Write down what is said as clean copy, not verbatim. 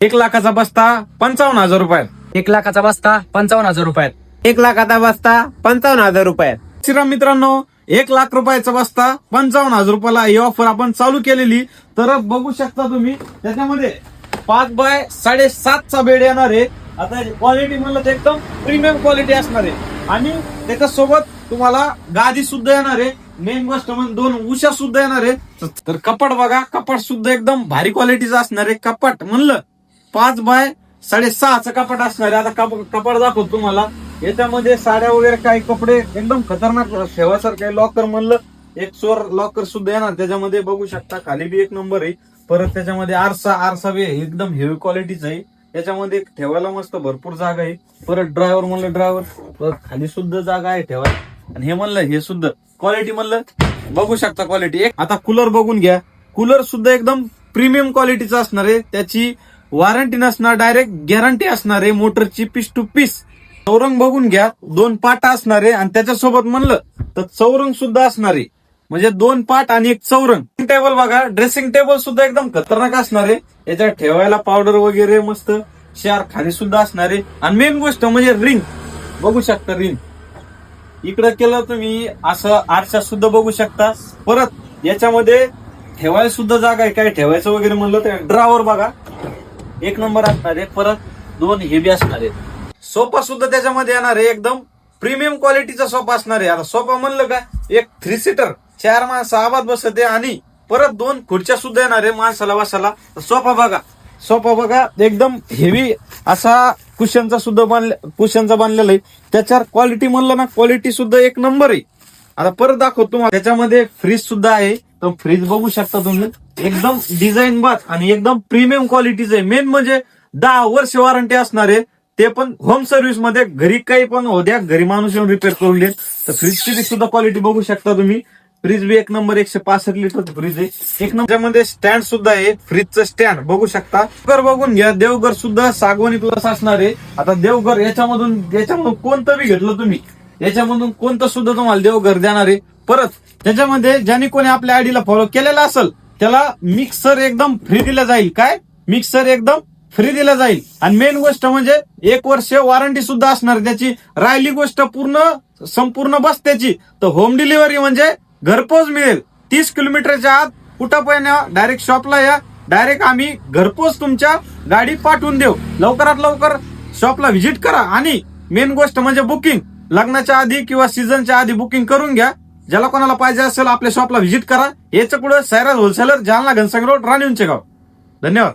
1 लाखाचा बस्ता 55,000 रुपयात. 1 लाखाचा बस्ता 55,000 रुपयात. 1 लाखाचा बस्ता 55,000 रुपयात. श्रीराम मित्रांनो, 1 लाख रुपयाचा बस्ता 55,000 रुपयाला ही ऑफर आपण चालू केलेली. तर बघू शकता तुम्ही त्याच्यामध्ये 5 बाय 7.5चा बेड येणार आहे. आता क्वालिटी म्हणलं तर एकदम प्रीमियम क्वालिटी असणार आहे आणि त्याच्यासोबत तुम्हाला गादी सुद्धा येणार आहे. मेन गोष्ट म्हणजे 2 उशा सुद्धा येणार आहे. तर कपाट बघा, कपाट सुद्धा एकदम भारी क्वालिटीचं असणार आहे. कपाट म्हणलं 5 बाय 6.5चं कपाट असणार आहे. आता कपाट दाखवतो तुम्हाला. याच्यामध्ये साड्या वगैरे काही कपडे एकदम खतरनाक ठेवासारखे. लॉकर म्हणलं एक चोर लॉकर सुद्धा येणार त्याच्यामध्ये. बघू शकता खाली बी एक नंबर आहे. परत त्याच्यामध्ये आरसा बी एकदम हेवी क्वालिटीचा आहे. याच्यामध्ये ठेवायला मस्त भरपूर जागा आहे. परत ड्रायव्हर म्हणलं ड्रायव्हर, परत खाली सुद्धा जागा आहे ठेवायला. आणि हे म्हणलं हे सुद्धा क्वालिटी म्हणलं बघू शकता क्वालिटी. आता कूलर बघून घ्या. कूलर सुद्धा एकदम प्रीमियम क्वालिटीचा असणार आहे. त्याची वॉरंटी नसणार, डायरेक्ट गॅरंटी असणार आहे मोटरची पीस टू पीस. चौरंग बघून घ्या, 2 पाटा असणार आहे आणि त्याच्यासोबत म्हणलं तर चौरंग सुद्धा असणार आहे. म्हणजे 2 पाट आणि 1 चौरंग. टेबल बघा, ड्रेसिंग टेबल सुद्धा एकदम खतरनाक असणार आहे. याच्यात ठेवायला पावडर वगैरे मस्त शेअर खाली सुद्धा असणार आहे. आणि मेन गोष्ट म्हणजे रिंग बघू शकता. रिंग इकडं केलं तुम्ही असं आरसा सुद्धा बघू शकता. परत याच्यामध्ये ठेवायला सुद्धा जागा आहे. काय ठेवायचं वगैरे म्हणलं तर ड्रावर बघा एक नंबर असणार आहे. परत 2 हेवी असणार आहेत. सोफा सुद्धा त्याच्यामध्ये येणार आहे. एकदम प्रीमियम क्वालिटीचा सोफा असणार आहे. आता सोफा म्हणलं का एक 3 सीटर 4 माणसं आवाज बसते आणि परत 2 खुर्च्या सुद्धा येणार आहे माणसाला बसायला. सोफा बघा एकदम हेवी असा कुशनचा बांधलेला आहे. त्याच्यावर क्वालिटी म्हणलं ना, क्वालिटी सुद्धा एक नंबर आहे. आता परत दाखवतो तुम्हाला. त्याच्यामध्ये फ्रीज सुद्धा आहे. तो फ्रीज बघू शकता तुम्ही. एकदम डिझाईन बात आणि एकदम प्रीमियम क्वालिटीचं आहे. मेन म्हणजे 10 वर्ष वॉरंटी असणार आहे. ते पण होम सर्व्हिस मध्ये. घरी काही पण हो द्या, घरी माणूस येऊन रिपेअर करून देईल. तर फ्रीजची सुद्धा क्वालिटी बघू शकता तुम्ही. फ्रीज बी एक नंबर 165 लिटर फ्रीज आहे. एक नंबर. त्यामध्ये स्टँड सुद्धा आहे. फ्रीजचं स्टँड बघू शकता. देवघर बघून घ्या. देवघर सुद्धा सागवानी प्लस असणार आहे. आता देवघर याच्यामधून कोणतं बी घेतलं तुम्ही, याच्यामधून कोणतं सुद्धा तुम्हाला देवघर देणार आहे. परत त्याच्यामध्ये ज्याने कोणी आपल्या आयडीला फॉलो केलेला असेल त्याला मिक्सर एकदम फ्री दिला जाईल. काय मिक्सर एकदम फ्री दिला जाईल. आणि मेन गोष्ट म्हणजे 1 वर्ष वॉरंटी सुद्धा असणार त्याची. राहिली गोष्ट संपूर्ण बसत्याची. तर होम डिलिव्हरी म्हणजे घरपोच मिळेल. 30 किलोमीटरच्या आत कुठं पण या, डायरेक्ट शॉपला या. डायरेक्ट आम्ही घरपोच तुमच्या गाडी पाठवून देऊ. लवकरात लवकर शॉपला व्हिजिट करा. आणि मेन गोष्ट म्हणजे बुकिंग लग्नाच्या आधी किंवा सीझनच्या आधी बुकिंग करून घ्या. ज्याला कोणाला पाहिजे असेल आपल्या शॉपला व्हिजिट करा. याचं पुढे सैराज होलसेलर, जालना, घनसांग रोड, राणीउंचे गाव. धन्यवाद.